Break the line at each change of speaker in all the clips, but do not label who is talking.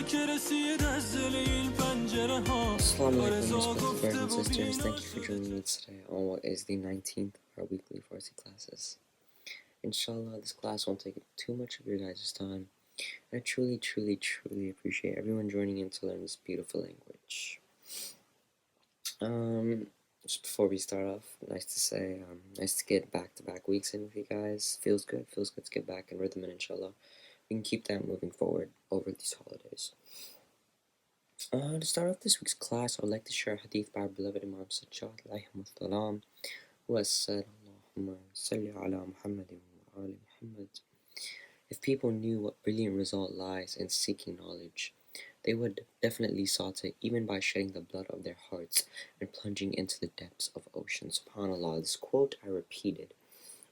Assalamu alaikum, respected brothers and sisters. Thank you for joining me today on what is the 19th of our weekly Farsi classes. Inshallah, this class won't take too much of your guys' time. I truly appreciate everyone joining in to learn this beautiful language. Just before we start off, nice to get back-to-back weeks in with you guys. Feels good to get back in rhythm, and inshallah, we can keep that moving forward over these holidays. To start off this week's class, I would like to share a hadith by our beloved Imam Sajjad, alayhi salam, who has said, Allahumma salli ala Muhammadin wa ali Muhammad. If people knew what brilliant result lies in seeking knowledge, they would definitely sought it, even by shedding the blood of their hearts and plunging into the depths of ocean. SubhanAllah, this quote I repeated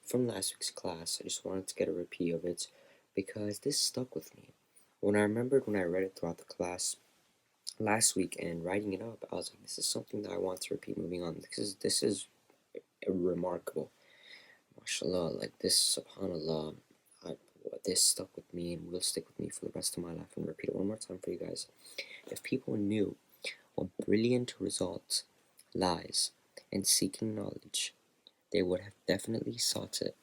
from last week's class. I just wanted to get a repeat of it because this stuck with me. When I read it throughout the class last week and writing it up, I was like, this is something that I want to repeat moving on. This is remarkable. MashaAllah, like this, SubhanAllah, this stuck with me and will stick with me for the rest of my life. And repeat it one more time for you guys. If people knew what brilliant result lies in seeking knowledge, they would have definitely sought it,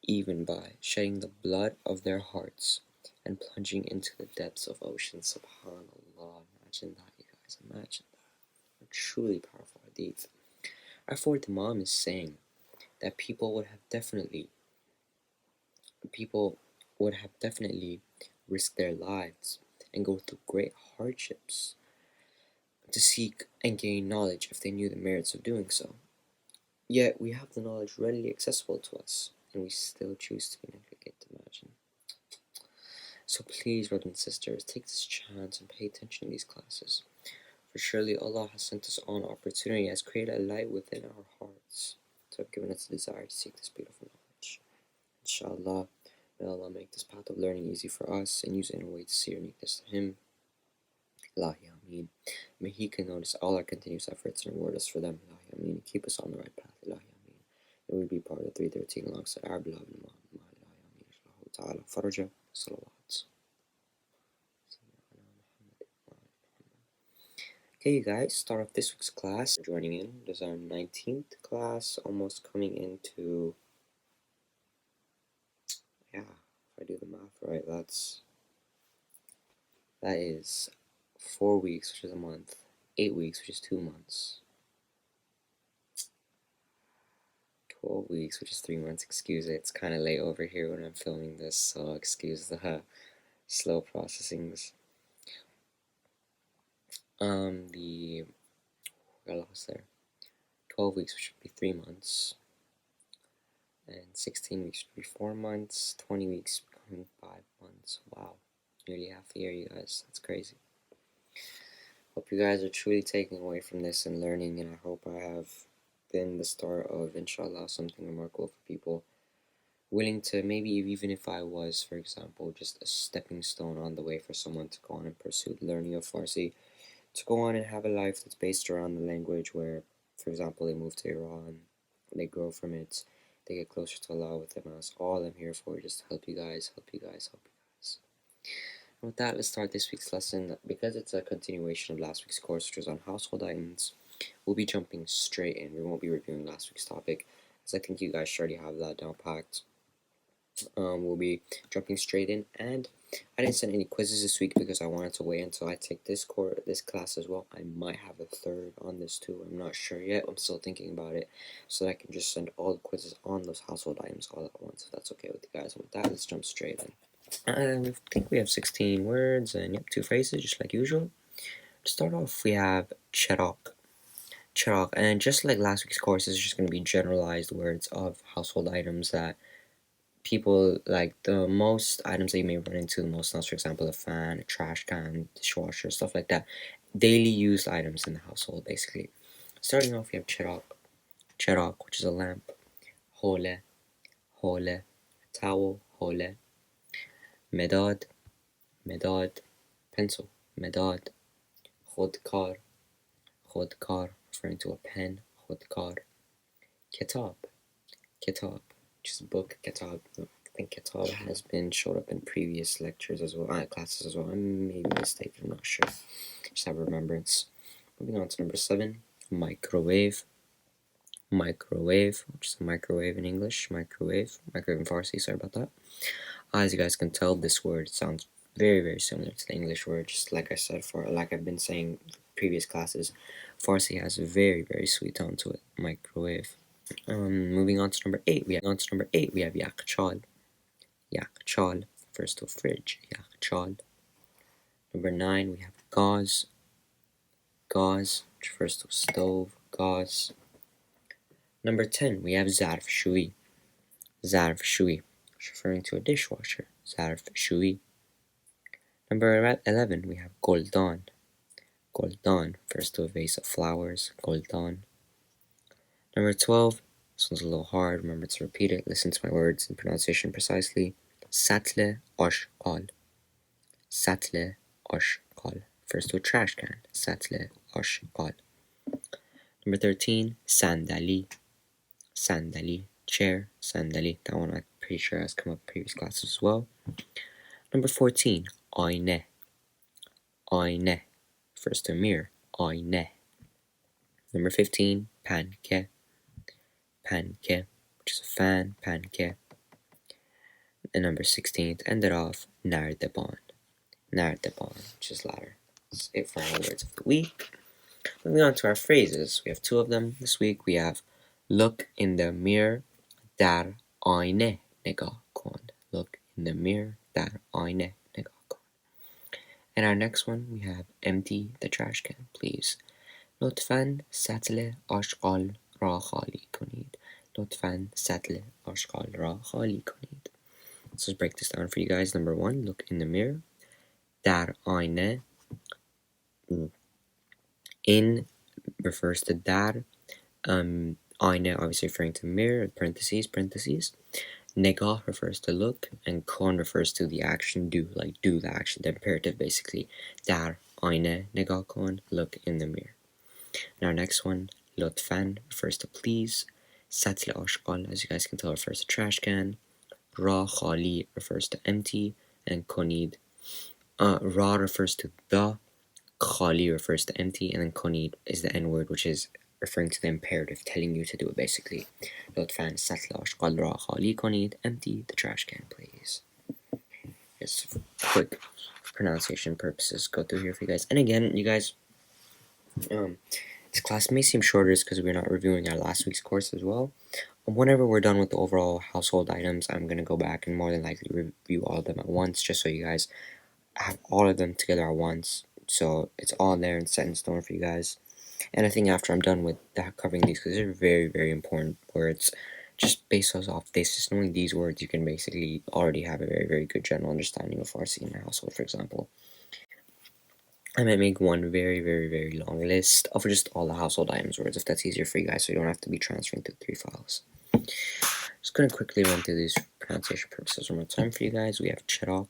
even by shedding the blood of their hearts and plunging into the depths of ocean. SubhanAllah, imagine that, you guys, imagine that. A truly powerful hadith. Therefore, the Imam is saying that people would have definitely risked their lives and go through great hardships to seek and gain knowledge if they knew the merits of doing so. Yet we have the knowledge readily accessible to us, and we still choose to be negligent. Imagine. So please, brothers and sisters, take this chance and pay attention to these classes, for surely Allah has sent us on opportunity, has created a light within our hearts to have given us a desire to seek this beautiful knowledge. Inshallah, may Allah make this path of learning easy for us and use it in a way to see our neatness to Him. Ilahi Ameen. May He can notice all our continuous efforts and reward us for them. Ilahi Ameen. Keep us on the right path. Ilahi Ameen. May we be part of 313 alongside our beloved Imam. Ilahi Ameen. Faraja. Salawat. Okay, you guys, start off this week's class. Joining in, this is our 19th class, almost coming into, if I do the math right, that is 4 weeks, which is a month, 8 weeks, which is 2 months, 12 weeks, which is 3 months. Excuse it, it's kind of late over here when I'm filming this, so excuse the slow processings. What else there? 12 weeks, which would be 3 months, and 16 weeks would be 4 months, 20 weeks becoming 5 months. Wow, nearly half a year, you guys. That's crazy. Hope you guys are truly taking away from this and learning, and I hope I have been the start of, inshallah, something remarkable for people willing to, maybe even if I was, for example, just a stepping stone on the way for someone to go on and pursue the learning of Farsi, to go on and have a life that's based around the language where, for example, they move to Iran, they grow from it, they get closer to Allah with them. That's all I'm here for, just to help you guys. And with that, let's start this week's lesson. Because it's a continuation of last week's course, which was on household items, we'll be jumping straight in. We won't be reviewing last week's topic, because I think you guys already have that down packed. We'll be jumping straight in, and I didn't send any quizzes this week because I wanted to wait until I take this class as well. I might have a third on this too. I'm not sure yet. I'm still thinking about it, so that I can just send all the quizzes on those household items all at once, if that's okay with you guys. And with that, let's jump straight in. I think we have 16 words and 2 phrases, just like usual. To start off, we have cherok, and just like last week's course, it's just going to be generalized words of household items that people, like the most items that you may run into the most now, for example, a fan, a trash can, dishwasher, stuff like that. Daily used items in the household, basically. Starting off, we have cherok, which is a lamp. Hole, towel, hole. Medad, pencil. Medad. Khodkar, referring to a pen. Khodkar. Kitab, which is a book. Kitab, the think kitab has been showed up in previous lectures as well, classes as well. I may be mistaken, I'm not sure. Just have a remembrance. Moving on to number 7, microwave. Microwave, which is a microwave in English, microwave in Farsi, sorry about that. As you guys can tell, this word sounds very, very similar to the English word, just like I said, like I've been saying in previous classes. Farsi has a very, very sweet tone to it, microwave. Moving on to number 8, we have yakchal. Yakchal refers to a fridge, yakchal. Number 9, we have gauze. Gauze, which refers to a stove, gauze. Number 10, we have zarf shui. Zarf shui, referring to a dishwasher, zarf shui. Number 11, we have goldan. Goldan refers to a vase of flowers, goldan. Number 12, this one's a little hard, remember to repeat it, listen to my words and pronunciation precisely. Satle ashqal. Satle ashqal refers to a trash can, satle ashqal. Number 13, sandali. Sandali, chair, sandali. That one I'm pretty sure has come up in previous classes as well. Number 14, ayne. Ayne refers to a mirror, ayne. Number 15, panke. Panke, which is a fan, panke. And number 16, to end it off, nardeban. Nardeban, which is ladder. That's it for our words of the week. Moving on to our phrases. We have 2 of them this week. We have look in the mirror, dar ayne negah kon. Look in the mirror, dar ayne negah kon. And our next one, we have empty the trash can, please. لطفاً سطل آشغال را خالی کنید. لطفاً سطل آشغال را خالی کنید. Let's just break this down for you guys. Number 1, look in the mirror. در آینه. In refers to dar. Ayna obviously referring to mirror, parentheses. Negah refers to look, and kon refers to the action do, like do the action, the imperative basically. Dar ayna negah kon, look in the mirror. Now next one, lotfan refers to please. Satl ashqal, as you guys can tell, refers to trash can. Ra khali refers to empty, and konid. Ra refers to the, khali refers to empty, and then konid is the N word, which is referring to the imperative, telling you to do it basically. Lotfan satl ashqal ra khali konid, empty the trash can, please. Just quick pronunciation purposes, go through here for you guys. And again, you guys, this class may seem shorter because we're not reviewing our last week's course as well. Whenever we're done with the overall household items, I'm going to go back and more than likely review all of them at once, just so you guys have all of them together at once. So it's all there and set in stone for you guys. And I think after I'm done with covering these, because they're very, very important words, just base those off this. Just knowing these words, you can basically already have a very, very good general understanding of Farsi in my household, for example. I might make one very, very, very long list of just all the household items words, if that's easier for you guys, so you don't have to be transferring through 3 files. Just going to quickly run through these pronunciation purposes one more time for you guys. We have chiraq,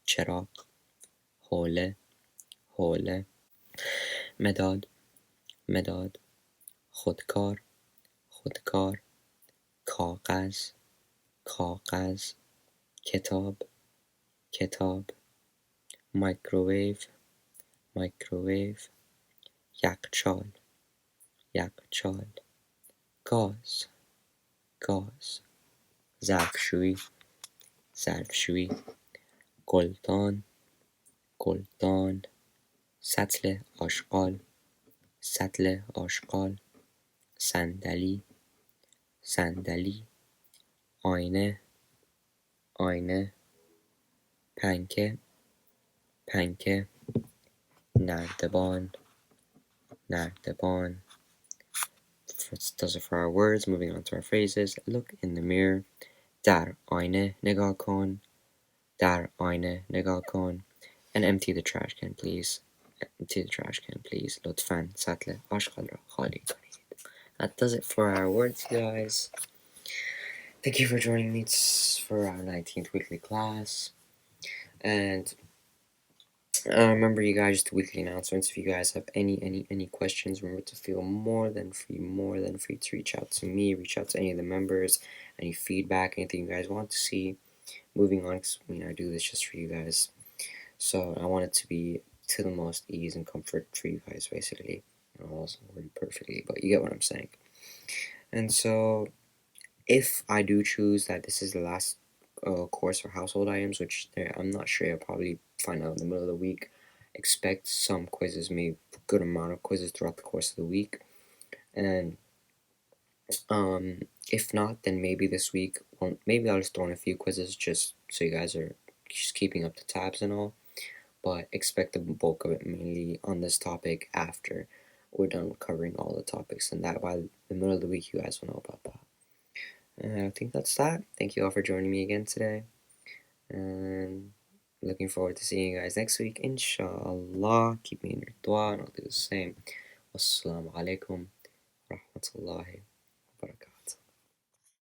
chiraq, hole, hole, medad, medad, khudkar, khudkar, kagaz, kagaz, kitab, kitab, microwave, microwave, yakchal, yakchal, gauze, gauze, zarfshui, zarfshui, goldan, goldan, satl ashqal, satl ashqal, sandali, sandali, ayne, ayne, panke, panke, nardeban, nardeban. Does it for our words. Moving on to our phrases. Look in the mirror. Dar ayne negah kon. Dar ayne negah kon. And empty the trash can, please. Empty the trash can, please. Lotfan satle ashqal ra khali konid. That does it for our words, guys. Thank you for joining me for our 19th weekly class. And remember, you guys, just weekly announcements. If you guys have any questions, remember to feel more than free to reach out to me, reach out to any of the members, any feedback, anything you guys want to see. moving on, because I do this just for you guys. So I want it to be to the most ease and comfort for you guys, basically. I wasn't worded perfectly, but you get what I'm saying. And so, if I do choose that this is the last course for household items, which I'm not sure, I'll probably find out in the middle of the week. Expect some quizzes, maybe a good amount of quizzes throughout the course of the week. And if not, then maybe this week, maybe I'll just throw in a few quizzes just so you guys are just keeping up the tabs and all. But expect the bulk of it mainly on this topic after we're done covering all the topics, and that by the middle of the week, you guys will know about that. And I think that's that. Thank you all for joining me again today, and looking forward to seeing you guys next week, inshallah. Keep me in your dua, and I'll do the same. Wassalamu alaikum rahmatullahi